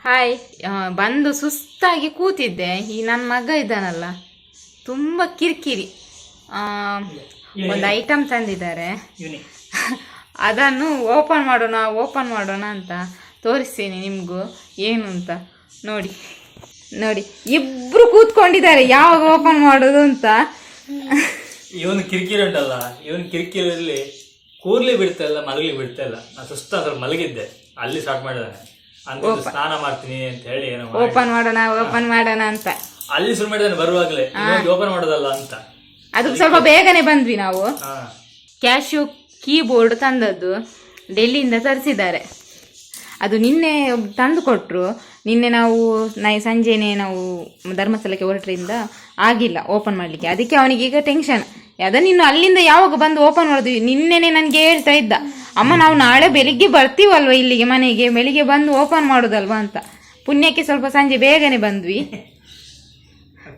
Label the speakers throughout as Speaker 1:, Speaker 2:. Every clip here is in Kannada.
Speaker 1: ಹಾಯ್. ಬಂದು ಸುಸ್ತಾಗಿ ಕೂತಿದ್ದೆ. ಈ ನನ್ನ ಮಗ ಇದ್ದಾನಲ್ಲ, ತುಂಬ ಕಿರಿಕಿರಿ. ಒಂದು ಐಟಮ್ ತಂದಿದ್ದಾರೆ, ಅದನ್ನು ಓಪನ್ ಮಾಡೋಣ ಅಂತ ತೋರಿಸ್ತೀನಿ ನಿಮಗೂ ಏನು ಅಂತ. ನೋಡಿ ನೋಡಿ, ಇಬ್ರು ಕೂತ್ಕೊಂಡಿದ್ದಾರೆ ಯಾವಾಗ ಓಪನ್ ಮಾಡೋದು ಅಂತ.
Speaker 2: ಇವನು ಕಿರಿಕಿರಿ ಉಂಟಲ್ಲ, ಇವನು ಕಿರಿಕಿರಿಯಲ್ಲಿ ಕೂರ್ಲಿ ಬಿಡ್ತಾ ಇಲ್ಲ, ಮಲಗಲಿ ಬಿಡ್ತಾ ಇಲ್ಲ. ನಾನು ಸುಸ್ತ ಮಲಗಿದ್ದೆ, ಅಲ್ಲಿ ಸ್ಟಾರ್ಟ್ ಮಾಡಿದಾನೆ. ಅಂದ್ರೆ ಸ್ನಾನ ಮಾಡ್ತೀನಿ ಅಂತ ಹೇಳಿ ಏನೋ
Speaker 1: ಓಪನ್ ಮಾಡೋಣ ಅಂತ
Speaker 2: ಅಲ್ಲಿ ಶುರು ಮಾಡಿದಾನೆ. ಬರುವಾಗಲೇ ಓಪನ್ ಮಾಡೋದಲ್ಲ ಅಂತ.
Speaker 1: ಅದು ಸ್ವಲ್ಪ ಬೇಗನೆ ಬಂದ್ವಿ ನಾವು. ಕ್ಯಾಶ್ಯೂ ಕೀಬೋರ್ಡ್ ತಂದದ್ದು ಡೆಲ್ಲಿಯಿಂದ ತರಿಸಿದ್ದಾರೆ. ಅದು ನಿನ್ನೆ ತಂದು ಕೊಟ್ಟರು. ನಿನ್ನೆ ನಾವು ಸಂಜೆನೆ ನಾವು ಧರ್ಮಸ್ಥಳಕ್ಕೆ ಹೊರಟ್ರಿಂದ ಆಗಿಲ್ಲ ಓಪನ್ ಮಾಡಲಿಕ್ಕೆ. ಅದಕ್ಕೆ ಅವನಿಗೀಗ ಟೆನ್ಷನ್. ಅದನ್ನು ಅಲ್ಲಿಂದ ಯಾವಾಗ ಬಂದು ಓಪನ್ ಮಾಡಿದ್ವಿ. ನಿನ್ನೆನೆ ನನಗೆ ಹೇಳ್ತಾ ಇದ್ದ, ಅಮ್ಮ ನಾವು ನಾಳೆ ಬೆಳಿಗ್ಗೆ ಬರ್ತೀವಲ್ವ ಇಲ್ಲಿಗೆ ಮನೆಗೆ, ಬೆಳಿಗ್ಗೆ ಬಂದು ಓಪನ್ ಮಾಡೋದಲ್ವಾ ಅಂತ. ಪುಣ್ಯಕ್ಕೆ ಸ್ವಲ್ಪ ಸಂಜೆ ಬೇಗನೆ ಬಂದ್ವಿ.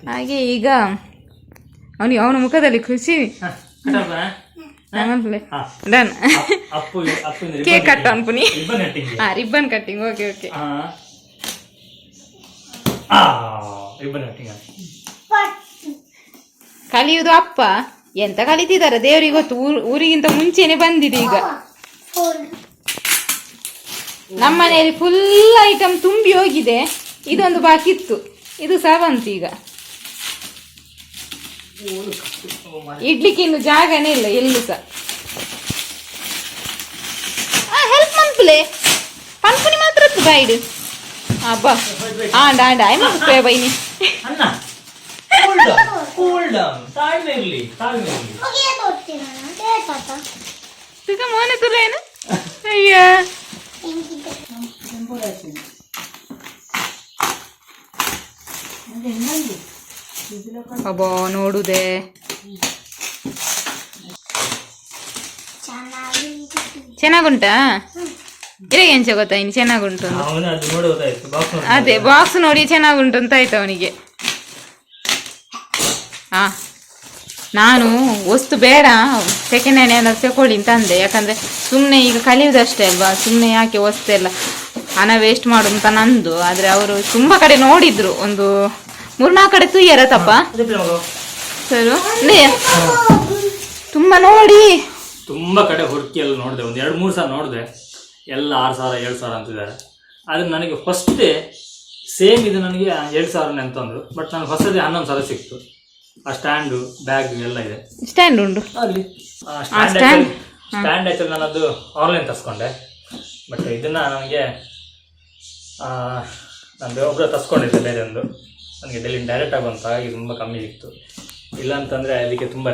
Speaker 1: ಹಾಗೆ ಈಗ ಅವನ ಮುಖದಲ್ಲಿ ಖುಷಿ. ಡನ್. ಕೇಕ್ ಕಟ್ ಅನ್ಪುನಿ. Ribbon cutting. ಓಕೆ. ಕಲಿಯುವುದು ಅಪ್ಪ ಎಂತ ಕಲಿತಿದ್ದಾರೆ ದೇವ್ರಿಗೆ ಗೊತ್ತು. ಊರಿಗಿಂತ ಮುಂಚೆನೆ ಬಂದಿದೆ. ಈಗ ನಮ್ಮನೆಯಲ್ಲಿ ಫುಲ್ ಐಟಮ್ ತುಂಬಿ ಹೋಗಿದೆ. ಇದೊಂದು ಬಾಕಿ ಇತ್ತು, ಇದು ಸವಂತ್. ಈಗ ಇಡ್ಲಿಕ್ಕೆ ಇನ್ನು ಜಾಗನೇ ಇಲ್ಲ ಎಲ್ಲೂ ಸಹ. ಹೆಲ್ಪ್ ಮಂಪ್ಲೆ ಪನ್ಪುನಿ ಮಾತ್ರ ಬೈಡ್ ಅಬ್ಬಾ ಡಾಂಡ ಐಮೇ ಬೈನಿ. ಮೋನೆ ತುಲೇನು ಅಯ್ಯ ಅಬ್ಬಾ ನೋಡುದೆ. ಚೆನ್ನಾಗುಂಟಾ? ಎಂಚ ಗೊತ್ತಾ ಇನ್ನು ಚೆನ್ನಾಗುಂಟು. ಅದೇ ಬಾಕ್ಸ್ ನೋಡಿ ಚೆನ್ನಾಗುಂಟು ಅಂತ ಆಯ್ತು ಅವನಿಗೆ. ನಾನು ವಸ್ತು ಬೇಡ, ಸೆಕೆಂಡ್ ಹ್ಯಾಂಡ್ ಏನಾದ್ರು ತಗೊಳ್ಳಿ ಅಂತ ಅಂದೆ. ಯಾಕಂದರೆ ಸುಮ್ಮನೆ ಈಗ ಕಲಿಯುವುದಷ್ಟೇ ಅಲ್ವಾ, ಸುಮ್ಮನೆ ಯಾಕೆ ವಸ್ತು ಎಲ್ಲ ಹಣ ವೇಸ್ಟ್ ಮಾಡು ಅಂತ ನಂದು. ಆದರೆ ಅವರು ತುಂಬ ಕಡೆ ನೋಡಿದ್ರು, ಒಂದು 3-4 ಕಡೆ ತುಯ್ಯರ ತಪ್ಪ ಸರ್. ತುಂಬ ನೋಡಿ,
Speaker 2: ತುಂಬ ಕಡೆ ಹುಡುಕಿ ಎಲ್ಲ ನೋಡಿದೆ. ಒಂದು 2-3 ಸಲ ನೋಡಿದೆ. ಎಲ್ಲ 6,000-7,000 ಅಂತಿದ್ದಾರೆ. ಆದರೆ ನನಗೆ ಫಸ್ಟೇ ಸೇಮ್ ಇದು ನನಗೆ 2,000 ಅಂತಂದ್ರು. ಬಟ್ ನನಗೆ ಫಸ್ಟೇ 11,000 ಸಿಕ್ತು. ಆ ಸ್ಟ್ಯಾಂಡು, ಬ್ಯಾಗ್ ಎಲ್ಲ ಇದೆ.
Speaker 1: ಸ್ಟ್ಯಾಂಡ್ ಉಂಟು ಅಲ್ಲಿ.
Speaker 2: ಸ್ಟ್ಯಾಂಡ್ ಆಯ್ತಲ್ಲ, ನಾನದು ಆನ್ಲೈನ್ ತರಿಸ್ಕೊಂಡೆ. ಬಟ್ ಇದನ್ನ ನನಗೆ ನಾನು ಒಬ್ಬರು ತರಿಸ್ಕೊಂಡಿದ್ದೆ ಬೇರೆ ಒಂದು. ನನಗೆ ಡೆಲ್ಲಿ ಡೈರೆಕ್ಟಾಗಿ ಬಂತು, ಹಾಗಾಗಿ ತುಂಬ ಕಮ್ಮಿ ಸಿಕ್ತು. ಇಲ್ಲ ಅಂತಂದರೆ ಅದಕ್ಕೆ ತುಂಬ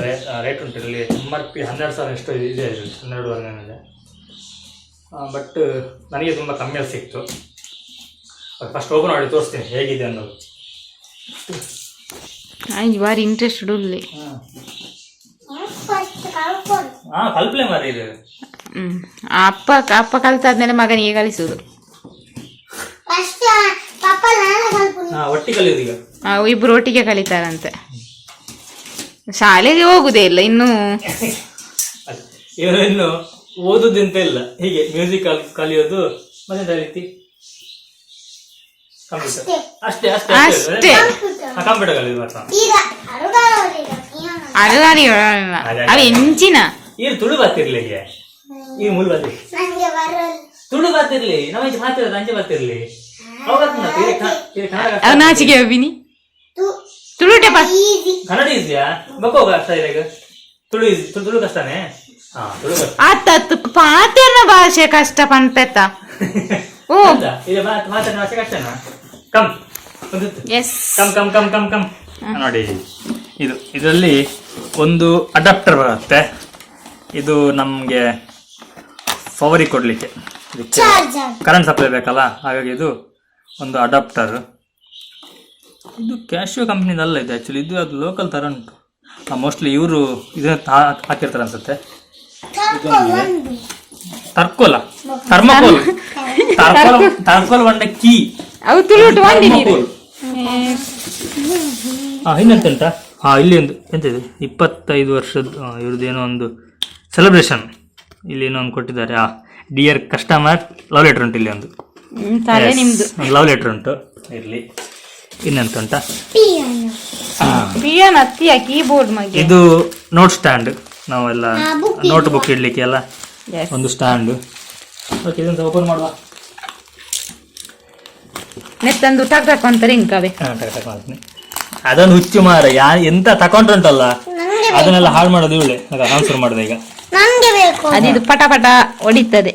Speaker 2: ರೇಟ್ ಉಂಟು. ಇಲ್ಲಿ MRP 12,000 ಎಷ್ಟು ಇದೆ, 12,500 ಇದೆ. ಬಟ್ ನನಗೆ ತುಂಬ ಕಮ್ಮಿಯಲ್ಲಿ ಸಿಕ್ತು. ಫಸ್ಟ್ ಓಪನ್ ಮಾಡಿ ತೋರಿಸ್ತೀನಿ ಹೇಗಿದೆ ಅನ್ನೋದು.
Speaker 1: ಬಾರಿ ಇಂಟ್ರೆಸ್ಟೆಡ್ ಉಳ್ಳಿ.
Speaker 2: ಕಲ್ಪನೆ ಮಾರಿ ಇದು.
Speaker 1: ಅಪ್ಪ ಕಲ್ತಾದ್ಮೇಲೆ ಮಗನಿಗೆ ಕಲಿಸುದು.
Speaker 2: ಒಟ್ಟಿಗೆ ಕಲಿಯುದು. ಈಗ
Speaker 1: ಇಬ್ರು ಒಟ್ಟಿಗೆ ಕಲಿತಾರಂತೆ. ಶಾಲೆಗೆ ಹೋಗುದೇ ಇಲ್ಲ ಇನ್ನು.
Speaker 2: ಇನ್ನು ಓದುದಂತ ಇಲ್ಲ, ಹೀಗೆ ಮ್ಯೂಸಿಕ್ ಕಲಿಯೋದು ಮತ್ತೆ ರೀತಿ ಅಷ್ಟೇ. ಕಂಪ್ಯೂಟರ್ ಕಲಿಯೋದು ಮಾತ್ರ.
Speaker 1: ಅವು ಎಂಚಿನ
Speaker 2: ಏನು ತುಳು ಬರ್ತಿರ್ಲಿ, ಈ ಮೂಲ ಬರ್ತಿರ್ಲಿ, ತುಳು ಬರ್ತಿರ್ಲಿ, ನಾವು ಮಾತಾಡೋದು ಅಂಚೆ ಬರ್ತಿರ್ಲಿ.
Speaker 1: ನಾಚಿಕೆ ಅಭಿನಿ ತುಳು
Speaker 2: ಕನ್ನಡ ಇದೆಯಾ ಬಕ್ಕೋಗ ಅಷ್ಟ ಈಗ. ತುಳು ಕಷ್ಟನೇ.
Speaker 1: ಆತತ್ತು ಪಾತೆರ್ನ ಭಾಷೆ ಕಷ್ಟ ಪಂಪೆತ್ತ. ಓ
Speaker 2: ಮಾತಾಡ ಭಾಷೆ ಕಷ್ಟನಾ? ಕಮ್ ನೋಡಿ, ಇದರಲ್ಲಿ ಒಂದು ಅಡಾಪ್ಟರ್ ಬರುತ್ತೆ. ಇದು ನಮಗೆ ಪವರಿಗೆ ಕೊಡಲಿಕ್ಕೆ, ಕರೆಂಟ್ ಸಪ್ಲೈ ಬೇಕಲ್ಲ, ಹಾಗಾಗಿ ಇದು ಒಂದು ಅಡಾಪ್ಟರ್. ಇದು ಕ್ಯಾಶ್ಯೂ ಕಂಪ್ನಿದಲ್ಲ ಇದು ಆ್ಯಕ್ಚುಲಿ. ಇದು ಅದು ಲೋಕಲ್ ಥರ ಉಂಟು. ಮೋಸ್ಟ್ಲಿ ಇವರು ಇದನ್ನ ಹಾಕಿರ್ತಾರೆ ಅನ್ಸುತ್ತೆ. ಥರ್ಕೋಲ್ ಬಂಡ ಕೀ ಇನ್ನೆಂತ ಉಂಟಾ? ಇಲ್ಲಿ ಒಂದು ಎಂತಿದೆ, 25 ವರ್ಷದ ಇವ್ರದ್ದೇನೋ ಒಂದು ಸೆಲೆಬ್ರೇಷನ್ ಇಲ್ಲಿ ಏನೋ ಒಂದು ಕೊಟ್ಟಿದ್ದಾರೆ. ಡಿಯರ್ ಕಸ್ಟಮರ್ ಲವ್ ಲೆಟರ್ ಉಂಟು ಇಲ್ಲಿ ಒಂದು.
Speaker 1: ತಲೆ ನಿಮ್ದು.
Speaker 2: ಒಂದು ಲವ್ ಲೆಟರ್ ಉಂಟು, ಇರ್ಲಿ. ಇನ್ನೆಂತ ಉಂಟಾ?
Speaker 1: ಪಿಯಾನ್ ಹತ್ತಿಯ ಕೀಬೋರ್ಡ್ ಮಗೆ.
Speaker 2: ಇದು ನೋಟ್ ಸ್ಟ್ಯಾಂಡ್, ನಾವೆಲ್ಲ ನೋಟ್ ಬುಕ್ ಇಡ್ಲಿಕ್ಕೆ ಎಲ್ಲ ಒಂದು ಸ್ಟ್ಯಾಂಡ್. ಓಕೆ, ಇದನ್ನು ಓಪನ್ ಮಾಡುವ.
Speaker 1: ನೆತ್ತಂದು ಟಕ್ ಟಕ್ ಅಂತಾರೆ ಇಂಕವೇ.
Speaker 2: ಮಾಡ್ತೀನಿ. ಅದೊಂದು ಹುಚ್ಚು ಮಾರ, ಎಂತ ತಕೊಂಡ್ರಂತಲ್ಲ ಅದನ್ನೆಲ್ಲ ಹಾಳು ಮಾಡೋದು ಇವಳೆ. ಆನ್ಸರ್ ಮಾಡಿದೆ ಈಗ.
Speaker 1: ಅದಿದು ಪಟ ಪಟ ಹೊಡಿತದೆ.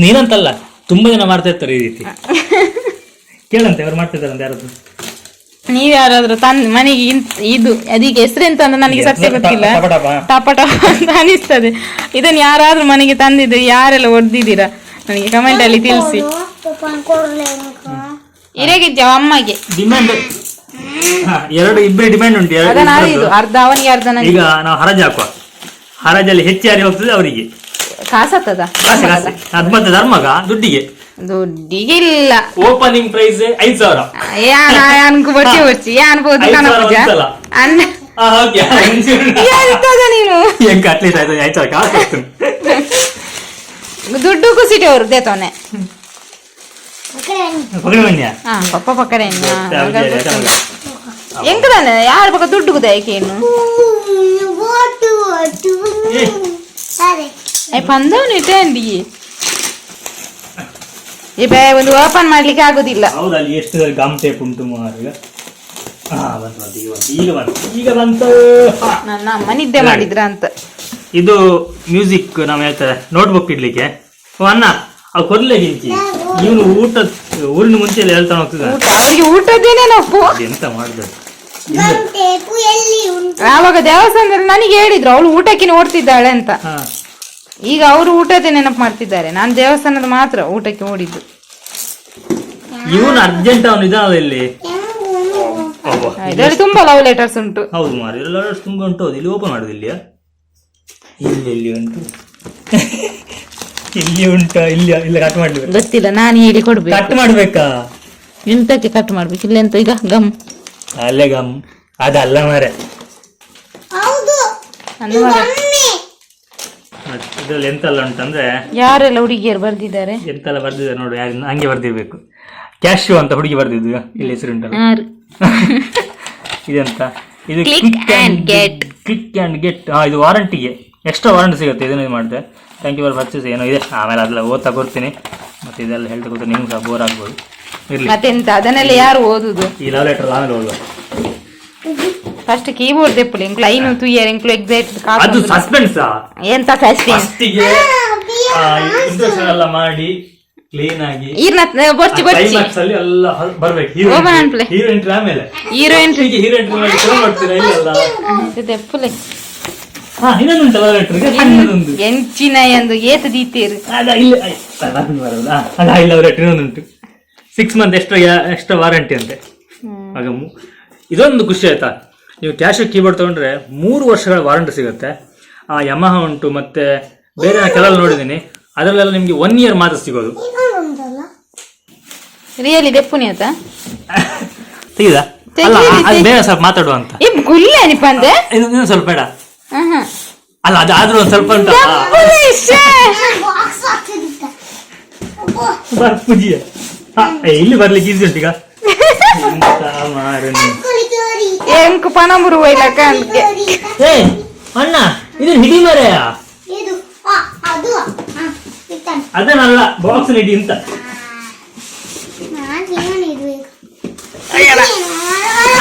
Speaker 2: ನೀನಂತಲ್ಲ, ತುಂಬಾ ಜನ ಮಾಡ್ತಾ ಇರ್ತಾರೆ ಈ ರೀತಿ. ಕೇಳಂತೆ ಅವ್ರು ಮಾಡ್ತಿದ್ದಾರಂತ ಯಾರದ್ದು.
Speaker 1: ನೀವ್ ಯಾರಾದ್ರೂ ಮನೆಗೆ ಇದು ಅದಕ್ಕೆ ಹೆಸರೆಂತ ಅಂತ ನನಗೆ ಸತ್ಯ ಗೊತ್ತಿಲ್ಲ. ಟಪಟ ಅಂತ ಅನಿಸ್ತದೆ. ಇದನ್ನ ಯಾರಾದ್ರೂ ಮನೆಗೆ ತಂದಿದ್ದು ಯಾರೆಲ್ಲ ಹೊಡೆದಿದ್ದೀರಾ ನನಗೆ ಕಮೆಂಟ್ ಅಲ್ಲಿ ತಿಳಿಸಿ. ಇರೇಗಿದ್ಯಾವ ಅಮ್ಮಗೆ
Speaker 2: ಡಿಮ್ಯಾಂಡ್ ಇಬ್ಬರು ಡಿಮ್ಯಾಂಡ್ ಉಂಟು.
Speaker 1: ಅರ್ಧ ಅವನಿಗೆ ಅರ್ಧ ನನಗೆ.
Speaker 2: ಈಗ ನಾವು ಹರಾಜು ಹಾಕುವ, ಹರಾಜಲ್ಲಿ ಹೆಚ್ಚು ಯಾರಿಗೆ ಹೋಗ್ತದೆ ಅವರಿಗೆ
Speaker 1: ಕಾಸತ್ತದ.
Speaker 2: ಅದ್ ಮತ್ತೆ ಧರ್ಮಗ ದುಡ್ಡಿಗೆ
Speaker 1: ದುಡ್ಡಿಗಿಲ್ಲ.
Speaker 2: Opening price 5,000.
Speaker 1: ಅನ್ಕು ಬಚ್ಚಿ ಬಚ್ಚಿ ಅನ್ಬೋದು ಕನಪೂಜ ಎಂತದ ನೀನು ದುಡ್ಡು ಕುಸಿಟಿ ಅವರು ದೇತವನೆ. ಪಪ್ಪ ಪಕ್ಕಡೆ ಎಂಕದಾನೆ ಯಾರ ಪಕ್ಕ ದುಡ್ಡು ಕುದಾಯಕ್ಕೆ ಇನ್ನು ಪಂದವನು ಇಟ್ಟಂಡಿ ಒಂದು ಓಪನ್ ಮಾಡ್ಲಿಕ್ಕೆ ಆಗುದಿಲ್ಲ.
Speaker 2: ಎಷ್ಟು ಗಮ್ ಟೇಪ್ ಉಂಟು ಈಗ ಬಂತು.
Speaker 1: ನನ್ನ ಅಮ್ಮ ನಿದ್ದೆ ಮಾಡಿದ್ರ ಅಂತ.
Speaker 2: ಇದು ಮ್ಯೂಸಿಕ್ ನಾವು ಹೇಳ್ತಾರೆ ನೋಟ್ಬುಕ್ ಇಡ್ಲಿಕ್ಕೆ. ಅಣ್ಣ ಅವ್ ಕೊರ್ಲೆ ಗಿಂಚಿ ಇವನು ಊರಿನ ಮುಂಚೆ ಎಲ್ಲ ಹೇಳ್ತಾನೆ ಹೋಗ್ತದೆ.
Speaker 1: ಅವ್ರಿಗೆ ಊಟದ್ದೇನೆ ನಾವು
Speaker 2: ಎಂತ ಮಾಡ್ಬೇಕು.
Speaker 1: ಆವಾಗ ದೇವಸ್ಥಾನದಲ್ಲಿ ನನಗೆ ಹೇಳಿದ್ರು ಅವಳು ಊಟಕ್ಕೆ ಓಡ್ತಿದ್ದಾಳೆ ಅಂತ. ಈಗ ಅವರು ಊಟದೇ ನೆನಪು ಮಾಡ್ತಿದ್ದಾರೆ. ನಾನು ದೇವಸ್ಥಾನದ ಮಾತ್ರ ಊಟಕ್ಕೆ ಓಡಿದ್ದು.
Speaker 2: ಇವನು ಅರ್ಜೆಂಟ್ ಅವನು ಇದಾನಲ್ಲ ಇಲ್ಲಿ.
Speaker 1: ಇದರಲ್ಲಿ ತುಂಬಾ ಲವ್ ಲೆಟರ್ಸ್ ಉಂಟು.
Speaker 2: ಹೌದು ಮಾರಿ, ಎಲ್ಲ ತುಂಬಾ ಉಂಟು. ಇಲ್ಲಿ ಓಪನ್ ಮಾಡುದು ಇಲ್ಲಿಯಾ? ಇಲ್ಲಿ ಉಂಟು. ಇಲ್ಲಿ ಉಂಟಾ? ಇಲ್ಲ ಕಟ್ ಮಾಡ್ಬೇಕು.
Speaker 1: ಗೊತ್ತಿಲ್ಲ, ನಾನು ಹೇಳಿ ಕೊಡ್ಬೇಕು.
Speaker 2: ಕಟ್ ಮಾಡ್ಬೇಕಾ?
Speaker 1: ಎಂತಕ್ಕೆ ಕಟ್ ಮಾಡ್ಬೇಕು? ಇಲ್ಲ ಎಂತ ಈಗ ಗಮ್
Speaker 2: ಅಲ್ಲೇ ಗಮ್ ಅದಲ್ಲ ಮಾರೆ. ಇದ್ರಲ್ಲಿ ಎಂತೆಲ್ಲ ಉಂಟಂದ್ರೆ
Speaker 1: ಯಾರೆಲ್ಲ ಹುಡುಗಿಯರು ಬರ್ದಿದ್ದಾರೆ,
Speaker 2: ಎಂತೆಲ್ಲ ಬರ್ದಿದ್ದಾರೆ ನೋಡು. ಯಾರು ಹಂಗೆ ಬರ್ದಿರ್ಬೇಕು. ಕ್ಯಾಶ್ಯೂ ಅಂತ ಹುಡುಗಿ ಬರ್ದಿದ್ದು, ಇಲ್ಲಿ ಹೆಸರು ಉಂಟಲ್ಲ. ಇದೆಂತ? ಇದು ಕ್ಲಿಕ್ ಅಂಡ್ ಗೆಟ್. ಇದು ವಾರಂಟಿಗೆ ಎಕ್ಸ್ಟ್ರಾ ವಾರಂಟಿ ಸಿಗುತ್ತೆ. ಇದನ್ನ ಮಾಡಿದೆ. ಥ್ಯಾಂಕ್ ಯು ಫಾರ್ ಪರ್ಚೇಸ್ ಏನೋ ಇದೆ. ಆಮೇಲೆ ಅದೆಲ್ಲ ಓದ್ತಾ ಕೊಡ್ತೀನಿ. ಮತ್ತೆ ಇದೆಲ್ಲ ಹೇಳ್ತಾ ಕೊಡ್ತೀನಿ, ನಿಮ್ಗೆ ಸಹ ಬೋರ್ ಆಗ್ಬೋದು. ಇರ್ಲಿ,
Speaker 1: ಮತ್ತೆಂತ ಅದನ್ನೆಲ್ಲ ಯಾರು ಓದುದು?
Speaker 2: ಈ ಲವ್ ಲೆಟರ್ ಆಮೇಲೆ ಓದುವ.
Speaker 1: ಫಸ್ಟ್ ಕೀಬೋರ್ಡ್ ತೆಪ್ಪಲಿ ಇಂಕ್ಲು ಐನು ತುಯ್ಯರ್ ಇಂಕ್ಲು ಎಕ್ಸೈಟ್
Speaker 2: ಅದು ಸಸ್ಪೆನ್ಸ್.
Speaker 1: ಎಂತ ಸಸ್ಪೆನ್ಸ್?
Speaker 2: ಫಸ್ಟಿಗೆ ಇಂಟ್ರೊಡಕ್ಷನ್ ಎಲ್ಲ ಮಾಡಿ ಕ್ಲೀನ್ ಆಗಿ
Speaker 1: ಬರ್ಚಿ
Speaker 2: ಕ್ಲೈಮ್ಯಾಕ್ಸ್ ಅಲ್ಲಿ ಎಲ್ಲ ಬರ್ಬೇಕು. ಹೀರೋ ಎಂಟ್ರಿ ಆಮೇಲೆ ಹೀರೋ ಎಂಟ್ರಿ ಮಾಡಿ ಶುರು ಮಾಡ್ತೀರಾ ಇಲ್ಲ
Speaker 1: ತೆಪ್ಪಲೆ.
Speaker 2: ಇನ್ನೊಂದುಂಟಲ್ಲ ಲೆಟರ್ಗೆ ಸಣ್ಣದೊಂದು
Speaker 1: ಎಂಚಿನ ಎಂದು ಏತ ದೀತೀರು.
Speaker 2: ಅದ ಇಲ್ಲ ಲೆಟರ್ ಇನ್ನೊಂದುಂಟು. 6 ಮಂತ್ ಎಕ್ಸ್ಟ್ರಾ ವಾರಂಟಿ ಅಂತೆ. ಆಗ ಇದೊಂದು ಖುಷಿ ಆಯ್ತಾ. ನೀವು ಕ್ಯಾಶ್ಯೂ ಕೀಬೋರ್ಡ್ ತಗೊಂಡ್ರೆ 3 ವರ್ಷಗಳ ವಾರಂಟಿ ಸಿಗುತ್ತೆ. ಯಮಹ ಉಂಟು, ಮತ್ತೆ ಬೇರೆ ಕೆಲವೆಲ್ಲ ನೋಡಿದ್ದೀನಿ. ಅದರಲ್ಲೆಲ್ಲ ನಿಮ್ಗೆ 1 ಇಯರ್ ಮಾತ್ರ ಸಿಗೋದು.
Speaker 1: ರಿಯಲಿ ದೆಪ್ಪುನಿ ಆತ
Speaker 2: ತೆಗಿದ ಬೇರೆ ಸ್ವಲ್ಪ ಮಾತಾಡುವ ಅಂತ.
Speaker 1: ಗುಲ್ಲೆ ಅನಿಪಂದೆ
Speaker 2: ಇನ್ನೊಂದು ಸ್ವಲ್ಪ ಬೇಡ ಅಲ್ಲ, ಅದಾದ್ರೂ ಒಂದ್ ಸ್ವಲ್ಪ ಉಂಟ. ಪೂಜಿಯ ಇಲ್ಲಿ ಬರ್ಲಿಕ್ಕೆ ಈಸಿ ಉಂಟು ಈಗ.
Speaker 1: ಎಂಕು ಪಣಮುರು ಒಯ್ಲಕ್ಕ
Speaker 2: ಏ ಅಣ್ಣ, ಇದನ್ನ ಹಿಡಿ ಮರೆಯ. ಅದನ್ನಲ್ಲ, ಬಾಕ್ಸ್ ಹಿಡಿ ಅಂತ.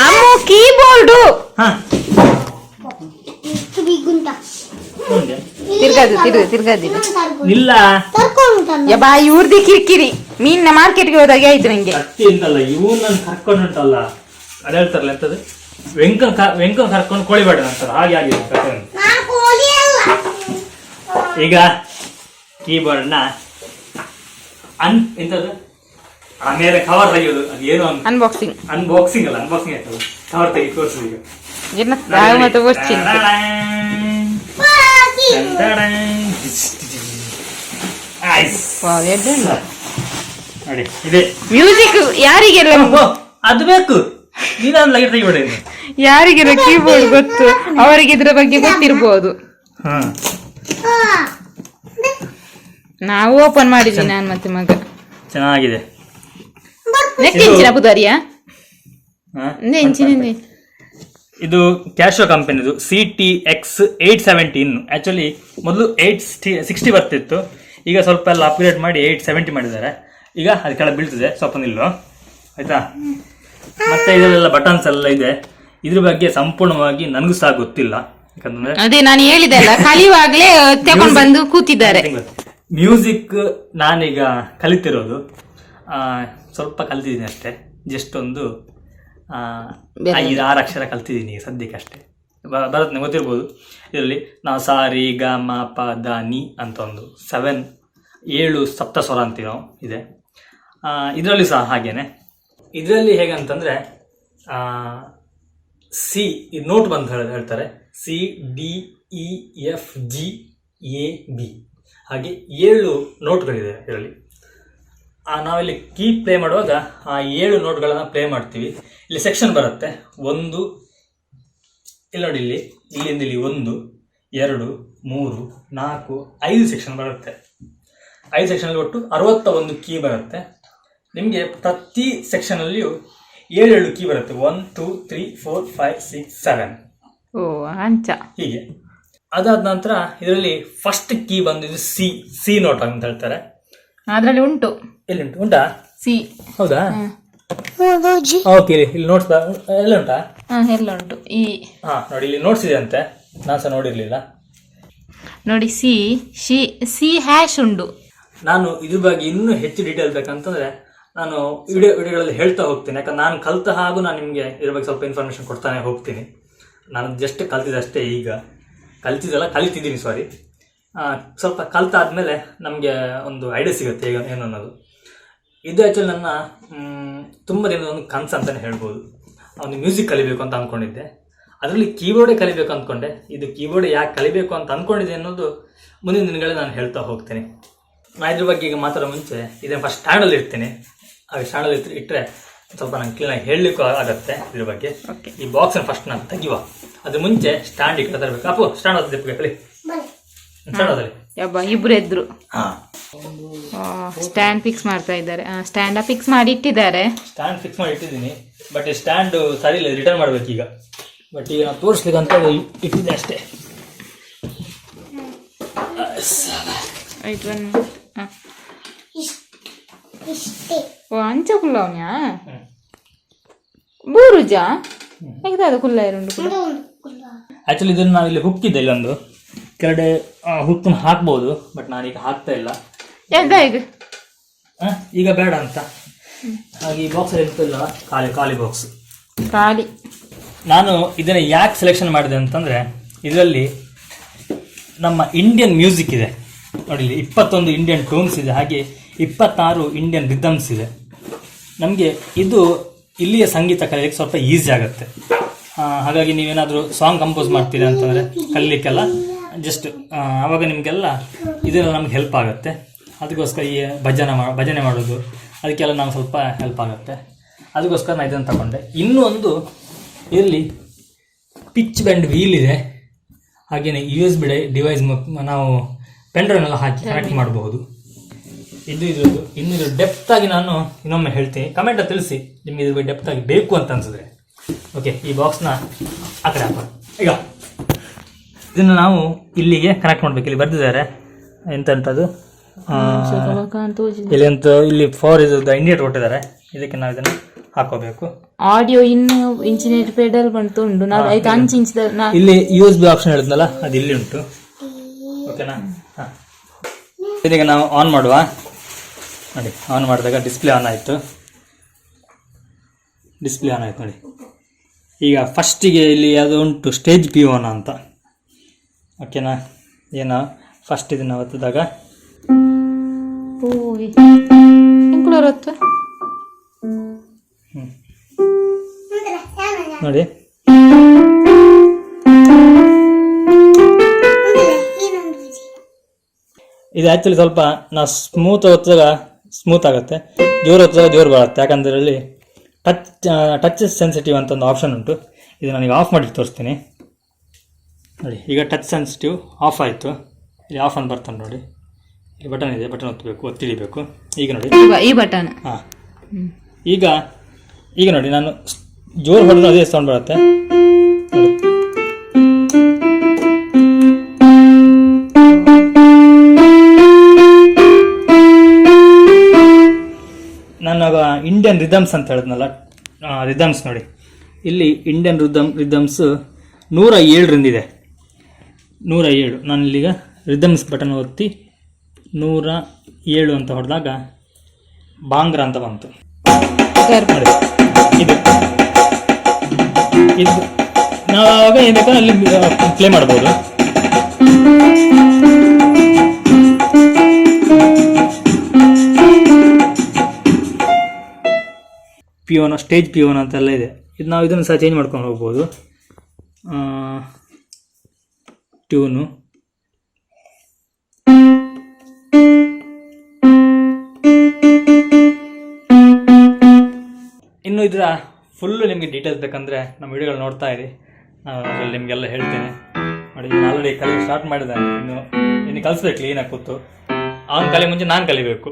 Speaker 1: ಅಮ್ಮ ಕೀಬೋರ್ಡು ತಿರ್ಗದಿಲ್ಲ
Speaker 2: ಇಲ್ಲ
Speaker 1: ಬಾ. ಇವ್ರದಿ ಕಿರಿಕಿರಿ. ಮೀನಿನ ಮಾರ್ಕೆಟ್ಗೆ ಹೋದಾಗೆ ಆಯ್ತು ನಂಗೆ.
Speaker 2: ಅತ್ತಿ ಅಂತಲ್ಲ, ಇವ್ ನನ್ ಕರ್ಕೊಂಡು ಉಂಟಲ್ಲ, ಅದ ಹೇಳ್ತಾರಲ್ಲ ಎಂತದ್ದು, ವೆಂಕನ್ ಕರ್ಕೊಂಡು ಕೋಳಿಬೇಡ ಅಂತಾರ. ಹಾಗೆ ಆಗಿದೆ ಈಗ ಕೀಬೋರ್ಡ್ ನ ಎಂತದ್ದು ಆಮೇಲೆ ಕವರ್ ತೆಗೆಯೋದು. ಅದು ಏನು ಅನ್ಬಾಕ್ಸಿಂಗ್ ಅಲ್ಲ, ಅನ್ಬಾಕ್ಸಿಂಗ್ ಆಯ್ತು. ಕವರ್ ತೆಗಿ ತೋರಿಸು ಈಗ.
Speaker 1: ಮ್ಯೂಸಿಕ್ ಯಾರಿಗೆಲ್ಲ
Speaker 2: ಅದು ಬೇಕು. ನೀನೊಂದು ಲೈಟ್ ತೆಗಿಬೇಡ.
Speaker 1: ಯಾರಿಗೆಲ್ಲ ಕೀಬೋರ್ಡ್ ಗೊತ್ತು ಅವರಿಗೆ ಇದ್ರ ಬಗ್ಗೆ ಗೊತ್ತಿರ್ಬೋದು. ನಾವು ಓಪನ್ ಮಾಡಿದ್ವಿ ನಾನು ಮತ್ತೆ ಮಗ.
Speaker 2: ಚೆನ್ನಾಗಿದೆ.
Speaker 1: ನೆಕ್ಕಿಂಚಿನ ಪುದಾರಿಯಾ
Speaker 2: ಹಾ?
Speaker 1: ಎಂಚಿನ
Speaker 2: ಇದು ಕ್ಯಾಶೋ ಕಂಪನಿದು CTX 870. ಆಕ್ಚುಲಿ ಮೊದಲು 860 ಬರ್ತಿತ್ತು, ಈಗ ಸ್ವಲ್ಪ ಎಲ್ಲ ಅಪ್ಗ್ರೇಡ್ ಮಾಡಿ 870 ಮಾಡಿದ್ದಾರೆ. ಈಗ ಅದು ಕೆಳಗೆ ಬೀಳ್ತದೆ, ಸ್ವಲ್ಪ ನಿಲ್ಲು ಆಯ್ತಾ. ಮತ್ತೆ ಇದರಲ್ಲೆಲ್ಲ ಬಟನ್ಸ್ ಎಲ್ಲ ಇದೆ. ಇದ್ರ ಬಗ್ಗೆ ಸಂಪೂರ್ಣವಾಗಿ ನನಗೂ ಸಹ ಗೊತ್ತಿಲ್ಲ, ಯಾಕಂದ್ರೆ
Speaker 1: ಅದೇ ನಾನು ಹೇಳಿದೆ ಅಲ್ಲ, ಕಲಿಯುವಾಗ್ಲೇ ತಗೊಂಡ್ ಬಂದು ಕೂತಿದ್ದಾರೆ.
Speaker 2: ಮ್ಯೂಸಿಕ್ ನಾನೀಗ ಕಲಿತಿರೋದು ಸ್ವಲ್ಪ ಕಲ್ತಿದ್ದೀನಿ ಅಷ್ಟೇ, ಜಸ್ಟ್ ಒಂದು 5-6 ಅಕ್ಷರ ಕಲ್ತಿದ್ದೀನಿ ಸದ್ಯಕ್ಕೆ ಅಷ್ಟೇ. ಬರುತ್ತೆ ಗೊತ್ತಿರ್ಬೋದು. ಇದರಲ್ಲಿ ನಾವು ಸ ರಿ ಗ ಮ ಪ ದ ನಿ ಅಂತ ಒಂದು 7 ಸಪ್ತಸ್ವರ ಅಂತೀವಿ ನಾವು ಇದೆ. ಇದರಲ್ಲಿ ಸಹ ಹಾಗೇನೆ. ಇದರಲ್ಲಿ ಹೇಗಂತಂದರೆ ಸಿ ನೋಟ್ ಬಂದು ಹೇಳ್ತಾರೆ, CDEFGAB ಹಾಗೆ 7 ನೋಟ್ಗಳಿದೆ ಇದರಲ್ಲಿ. ನಾವಿಲ್ಲಿ ಕೀ ಪ್ಲೇ ಮಾಡುವಾಗ ಆ 7 ನೋಟ್ಗಳನ್ನು ಪ್ಲೇ ಮಾಡ್ತೀವಿ. ಇಲ್ಲಿ ಸೆಕ್ಷನ್ ಬರುತ್ತೆ, 1 ಇಲ್ಲಿ ನೋಡಿ, ಇಲ್ಲಿಂದ ಇಲ್ಲಿ 1 2 3 4 5 ಸೆಕ್ಷನ್ ಬರುತ್ತೆ. 5 ಸೆಕ್ಷನಲ್ಲಿ ಒಟ್ಟು 61 ಕೀ ಬರುತ್ತೆ. ನಿಮಗೆ ಪ್ರತಿ ಸೆಕ್ಷನಲ್ಲಿಯೂ 7 ಕೀ ಬರುತ್ತೆ. 1 2 3 4 5 6 7
Speaker 1: ಓ ಅಂಚ
Speaker 2: ಹೀಗೆ. ಅದಾದ ನಂತರ ಇದರಲ್ಲಿ ಫಸ್ಟ್ ಕೀ ಬಂದಿದ್ದು ಸಿ ನೋಟ್ ಅಂತ ಹೇಳ್ತಾರೆ.
Speaker 1: ಅದ್ರಲ್ಲಿ ಉಂಟು,
Speaker 2: ಎಲ್ಲಿ ಉಂಟು? ಉಂಟಾ?
Speaker 1: ಸಿ.
Speaker 2: ಹೌದಾ? ಓಕೆ, ಇಲ್ಲಿ ನೋಟ್ಸ್ ಎಲ್ಲ ಉಂಟಾ?
Speaker 1: ಎಲ್ಲ ಉಂಟು. ಈ
Speaker 2: ನೋಡಿ, ಇಲ್ಲಿ ನೋಟ್ಸ್ ಇದೆ ಅಂತೆ, ನಾನು ಸಹ ನೋಡಿರ್ಲಿಲ್ಲ.
Speaker 1: ನೋಡಿ, ಸಿ ಹ್ಯಾಶ್ ಉಂಟು.
Speaker 2: ನಾನು ಇದ್ರ ಬಗ್ಗೆ ಇನ್ನೂ ಹೆಚ್ಚು ಡೀಟೇಲ್ ಬೇಕಂತಂದ್ರೆ ನಾನು ವಿಡಿಯೋಗಳಲ್ಲಿ ಹೇಳ್ತಾ ಹೋಗ್ತೀನಿ. ಯಾಕಂದ್ರೆ ನಾನು ಕಲ್ತ ಹಾಗೂ ನಾನು ನಿಮಗೆ ಇದ್ರ ಬಗ್ಗೆ ಸ್ವಲ್ಪ ಇನ್ಫಾರ್ಮೇಶನ್ ಕೊಡ್ತಾನೆ ಹೋಗ್ತೀನಿ. ನಾನು ಜಸ್ಟ್ ಕಲ್ತಿದ್ದಷ್ಟೇ, ಈಗ ಕಲಿತಿದ್ದೀನಿ ಸಾರಿ. ಸ್ವಲ್ಪ ಕಲ್ತಾದ್ಮೇಲೆ ನಮಗೆ ಒಂದು ಐಡಿಯಾ ಸಿಗುತ್ತೆ ಈಗ ಏನು ಅನ್ನೋದು. ಇದು ಆ್ಯಕ್ಚುಲಿ ನನ್ನ ತುಂಬ ದಿನದ ಒಂದು ಕನಸು ಅಂತಲೇ ಹೇಳ್ಬೋದು. ಒಂದು ಮ್ಯೂಸಿಕ್ ಕಲಿಬೇಕು ಅಂತ ಅಂದ್ಕೊಂಡಿದ್ದೆ, ಅದರಲ್ಲಿ ಕೀಬೋರ್ಡೇ ಕಲಿಬೇಕು ಅಂದ್ಕೊಂಡೆ. ಇದು ಕೀಬೋರ್ಡ್ ಯಾಕೆ ಕಲಿಬೇಕು ಅಂತ ಅಂದ್ಕೊಂಡಿದ್ದೆ ಅನ್ನೋದು ಮುಂದಿನ ದಿನಗಳಲ್ಲಿ ನಾನು ಹೇಳ್ತಾ ಹೋಗ್ತೀನಿ. ನಾನು ಇದ್ರ ಬಗ್ಗೆ ಈಗ ಮಾತಾಡೋ ಮುಂಚೆ ಇದನ್ನು ಫಸ್ಟ್ ಸ್ಟ್ಯಾಂಡಲ್ಲಿ ಇರ್ತೀನಿ. ಹಾಗೆ ಸ್ಟ್ಯಾಂಡಲ್ಲಿ ಇಟ್ಟರೆ ಸ್ವಲ್ಪ ನಂಗೆ ಕ್ಲೀನಾಗಿ ಹೇಳಲಿಕ್ಕೂ ಆಗುತ್ತೆ ಇದ್ರ ಬಗ್ಗೆ. ಈ ಬಾಕ್ಸನ್ನು ಫಸ್ಟ್ ನಾನು ತೆಗಿವ, ಅದ್ರ ಮುಂಚೆ ಸ್ಟ್ಯಾಂಡ್ ಈ ಕಡೆ ತರಬೇಕು. ಅಪ್ಪು ಸ್ಟ್ಯಾಂಡ್ ಅದು ತೆಪ್ಪಬೇಕಲ್ಲಿ, ಸ್ಟ್ಯಾಂಡ್ ಅದಲ್ಲಿ
Speaker 1: ಇಬ್ರು ಎದ್ರು ಸ್ಟ್ಯಾಂಡ್ ಫಿಕ್ಸ್ ಮಾಡ್ತಾ ಇದ್ದಾರೆ. ಸ್ಟ್ಯಾಂಡ್ ಫಿಕ್ಸ್ ಮಾಡಿ ಇಟ್ಟಿದ್ದಾರೆ.
Speaker 2: ಸ್ಟ್ಯಾಂಡ್ ಫಿಕ್ಸ್ ಮಾಡಿ ಇಟ್ಟಿದ್ದೀನಿ, ಬಟ್ ಈ ಸ್ಟ್ಯಾಂಡ್ ಸರಿ ಇಲ್ಲ, ರಿಟರ್ನ್ ಮಾಡ್ಬೇಕು ಈಗ. ಬಟ್ ಈಗ ನಾವು ತೋರಿಸ್ಬೇಕಂತ ಇಟ್ಟಿದ್ದೆ ಅಷ್ಟೇ.
Speaker 1: ಓ ಅಂಚ ಕುಲ್ಲವನ್ಯಾ ಬೂರುಜಾ ಹೇಗದ ಕುಲ್ಲ ಇರುಂಡು.
Speaker 2: ಆಕ್ಚುಲಿ ಇದನ್ನು ನಾವು ಇಲ್ಲಿ ಹುಕ್ಕಿದ್ದೆ, ಇಲ್ಲೊಂದು ಕೆಳಗಡೆ ಹುಕ್ಕನ್ನು ಹಾಕ್ಬೋದು, ಬಟ್ ನಾನೀಗ ಹಾಕ್ತಾ ಇಲ್ಲ. ಈಗ ಬೇಡ ಅಂತ. ಹಾಗೆ ಈ ಬಾಕ್ಸ್ ಇರ್ತಿಲ್ಲ, ಖಾಲಿ ಬಾಕ್ಸ್
Speaker 1: ಖಾಲಿ.
Speaker 2: ನಾನು ಇದನ್ನು ಯಾಕೆ ಸೆಲೆಕ್ಷನ್ ಮಾಡಿದೆ ಅಂತಂದರೆ, ಇದರಲ್ಲಿ ನಮ್ಮ ಇಂಡಿಯನ್ ಮ್ಯೂಸಿಕ್ ಇದೆ ನೋಡಿ. ಇಲ್ಲಿ 21 ಇಂಡಿಯನ್ ಟೋನ್ಸ್ ಇದೆ, ಹಾಗೆ 26 ಇಂಡಿಯನ್ ರಿದಮ್ಸ್ ಇದೆ. ನಮಗೆ ಇದು ಇಲ್ಲಿಯ ಸಂಗೀತ ಕಲಿಯಲಿಕ್ಕೆ ಸ್ವಲ್ಪ ಈಸಿ ಆಗುತ್ತೆ. ಹಾಗಾಗಿ ನೀವೇನಾದರೂ ಸಾಂಗ್ ಕಂಪೋಸ್ ಮಾಡ್ತೀರಿ ಅಂತಂದರೆ ಕಲಿಲಿಕ್ಕೆಲ್ಲ ಜಸ್ಟ್ ಆವಾಗ ನಿಮಗೆಲ್ಲ ಇದೆಲ್ಲ ನಮ್ಗೆ ಹೆಲ್ಪ್ ಆಗುತ್ತೆ. ಅದಕ್ಕೋಸ್ಕರ ಈ ಭಜನೆ ಮಾಡೋದು ಅದಕ್ಕೆಲ್ಲ ನಾವು ಸ್ವಲ್ಪ ಹೆಲ್ಪ್ ಆಗುತ್ತೆ. ಅದಕ್ಕೋಸ್ಕರ ನಾನು ಇದನ್ನು ತಗೊಂಡೆ. ಇನ್ನೂ ಒಂದು ಇದರಲ್ಲಿ ಪಿಚ್ ಬ್ಯಾಂಡ್ ವೀಲ್ ಇದೆ, ಹಾಗೆಯೇ USB ಡಿವೈಸ್ ನಾವು ಪೆನ್ಡ್ರೈವ್ನೆಲ್ಲ ಹಾಕಿ ಕನೆಕ್ಟ್ ಮಾಡಬಹುದು. ಇದ್ರದ್ದು ಇನ್ನು ಡೆಪ್ತ್ ಆಗಿ ನಾನು ಇನ್ನೊಮ್ಮೆ ಹೇಳ್ತೀನಿ, ಕಮೆಂಟಲ್ಲಿ ತಿಳಿಸಿ ನಿಮಗೆ ಇದ್ರ ಬಗ್ಗೆ ಡೆಪ್ತ್ ಆಗಿ ಬೇಕು ಅಂತ ಅನ್ಸಿದ್ರೆ. ಓಕೆ, ಈ ಬಾಕ್ಸ್ನ ಆ ಕಡೆ ಹಾಕೋಣ. ಈಗ ಇದನ್ನು ನಾವು ಇಲ್ಲಿಗೆ ಕನೆಕ್ಟ್ ಮಾಡಬೇಕು. ಇಲ್ಲಿ ಬರ್ದಿದ್ದಾರೆ ಎಂತಂತದ್ದು ಇಲ್ಲಿ ಅಂತ, ಇಲ್ಲಿ ಫಾರ್ ಇದು ಇಂಡಿಯೇಟರ್ ಕೊಟ್ಟಿದ್ದಾರೆ. ಇದಕ್ಕೆ ನಾವು ಇದನ್ನು ಹಾಕೋಬೇಕು.
Speaker 1: ಆಡಿಯೋ ಇನ್ನು ಇಂಚಿನೇಟ್ ಪೆಡಲ್ ಬಂತು ಉಂಟು. ನಾವು 5 ಇಂಚ್
Speaker 2: ಇಲ್ಲಿ USB ಆಪ್ಷನ್ ಹೇಳಿದ್ನಲ್ಲ, ಅದು ಇಲ್ಲಿ ಉಂಟು. ಓಕೆನಾ? ಹಾಂ, ಇದೀಗ ನಾವು ಆನ್ ಮಾಡುವ. ನೋಡಿ, ಆನ್ ಮಾಡಿದಾಗ ಡಿಸ್ಪ್ಲೇ ಆನ್ ಆಯಿತು. ನೋಡಿ. ಈಗ ಫಸ್ಟಿಗೆ ಇಲ್ಲಿ ಯಾವುದೋ ಉಂಟು ಸ್ಟೇಜ್ P1 ಅಂತ. ಓಕೆನಾ? ಏನೋ ಫಸ್ಟ್ ಇದನ್ನು ಒತ್ತಿದಾಗ ನೋಡಿ, ಇದು ಆ್ಯಕ್ಚುಲಿ ಸ್ವಲ್ಪ ನಾವು ಸ್ಮೂತ್ ಒತ್ತಿದಾಗ ಸ್ಮೂತ್ ಆಗುತ್ತೆ, ಜೋರು ಒತ್ತಿದಾಗ ಜೋರು ಬರುತ್ತೆ. ಯಾಕಂದರೆ ಇದರಲ್ಲಿ ಟಚ್ ಸೆನ್ಸಿಟಿವ್ ಅಂತ ಒಂದು ಆಪ್ಷನ್ ಉಂಟು. ಇದು ನನಗೆ ಆಫ್ ಮಾಡಿ ತೋರಿಸ್ತೀನಿ ನೋಡಿ. ಈಗ ಟಚ್ ಸೆನ್ಸಿಟಿವ್ ಆಫ್ ಆಯಿತು. ಇಲ್ಲಿ ಆಫ್ ಅಂತ ಬರ್ತಾನೆ ನೋಡಿ, ಈ ಬಟನ್ ಇದೆ, ಬಟನ್ ಒತ್ತಿಡಿಬೇಕು. ಈಗ ನೋಡಿ
Speaker 1: ಈ ಬಟನ್.
Speaker 2: ಹಾಂ, ಈಗ ನೋಡಿ ನಾನು ಜೋರು ಹೊಡೆದು ಅದೇ ಸೌಂಡ್ ಬರುತ್ತೆ ನೋಡಿ. ನಾನು ಇಂಡಿಯನ್ ರಿದಮ್ಸ್ ಅಂತ ಹೇಳಿದ್ನಲ್ಲ, ರಿದಮ್ಸ್ ನೋಡಿ ಇಲ್ಲಿ ಇಂಡಿಯನ್ ರಿದಮ್ಸ್ 107 107. ನಾನು ಇಲ್ಲಿಗ ರಿದಮ್ಸ್ ಬಟನ್ ಒತ್ತಿ 107 ಅಂತ ಹೊಡೆದಾಗ ಬಾಂಗ್ರಾ ಅಂತ ಬಂತು ನೋಡಿ. ಇದು ನಾವಾಗ ಏನು ಬೇಕಾದ್ರೆ ಅಲ್ಲಿ ಪ್ಲೇ ಮಾಡ್ಬೋದು. ಪಿಯೋನೋ, ಸ್ಟೇಜ್ ಪಿಯೋನೋ ಅಂತೆಲ್ಲ ಇದೆ. ಇದು ನಾವು ಇದನ್ನು ಸಹ ಚೇಂಜ್ ಮಾಡ್ಕೊಂಡು ಹೋಗ್ಬೋದು. ಟ್ಯೂನು, ಇನ್ನು ಇದರ ಫುಲ್ಲು ನಿಮಗೆ ಡೀಟೇಲ್ಸ್ ಬೇಕಂದರೆ ನಮ್ಮ ವಿಡಿಯೋಗಳು ನೋಡ್ತಾ ಇರಿ, ನಾನು ಅದರಲ್ಲಿ ನಿಮಗೆಲ್ಲ ಹೇಳ್ತೇನೆ ನೋಡಿ. ನಾನು ಆಲ್ರೆಡಿ ಕಲಿಗೆ ಸ್ಟಾರ್ಟ್ ಮಾಡಿದ್ದಾನೆ, ಇನ್ನು ಕಲಿಸ್ಬೇಕು ಕ್ಲೀನಾಗಿ ಕೂತು. ಅವನ ಕಲಿ ಮುಂಚೆ ನಾನು ಕಲಿಬೇಕು,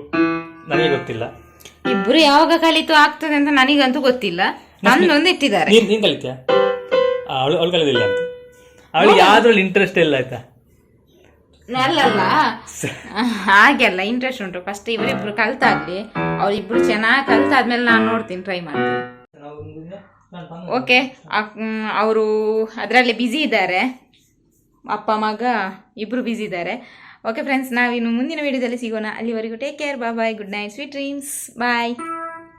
Speaker 2: ನನಗೆ ಗೊತ್ತಿಲ್ಲ.
Speaker 1: ಇಬ್ರು ಯಾವಾಗ ಕಲಿತು ಆಗ್ತದೆ ಅಂತ ನನಗಂತೂ ಗೊತ್ತಿಲ್ಲ. ನನ್ನೊಂದು ಇಟ್ಟಿದ್ದಾರೆ.
Speaker 2: ನೀನು ಕಲಿತೀಯಾ? ಅವಳು ಕಲಿಯೋದಿಲ್ಲ ಅಂತ, ಅವಳಿಗೆ ಯಾವ್ದ್ರಲ್ಲಿ ಇಂಟ್ರೆಸ್ಟ್ ಇಲ್ಲ ಆಯ್ತಾ?
Speaker 1: ಅಲ್ಲಲ್ಲ, ಹಾಗೆಲ್ಲ ಇಂಟ್ರೆಸ್ಟ್ ಉಂಟು. ಫಸ್ಟ್ ಇವರಿಬ್ರು ಕಲ್ತಾಗ್ಲಿ, ಅವ್ರಿಬ್ರು ಚೆನ್ನಾಗಿ ಕಲ್ತಾದ್ಮೇಲೆ ನಾನು ನೋಡ್ತೀನಿ, ಟ್ರೈ ಮಾಡ್ತೀನಿ. ಓಕೆ, ಅವರು ಅದರಲ್ಲಿ ಬ್ಯುಸಿ ಇದ್ದಾರೆ, ಅಪ್ಪ ಮಗ ಇಬ್ರು ಬ್ಯುಸಿ ಇದ್ದಾರೆ. ಓಕೆ ಫ್ರೆಂಡ್ಸ್, ನಾವಿನ್ನು ಮುಂದಿನ ವಿಡಿಯೋದಲ್ಲಿ ಸಿಗೋಣ. ಅಲ್ಲಿವರೆಗೂ ಟೇಕ್ ಕೇರ್, ಬಾಯ್, ಗುಡ್ ನೈಟ್, ಸ್ವೀಟ್ ಡ್ರೀಮ್ಸ್, ಬಾಯ್.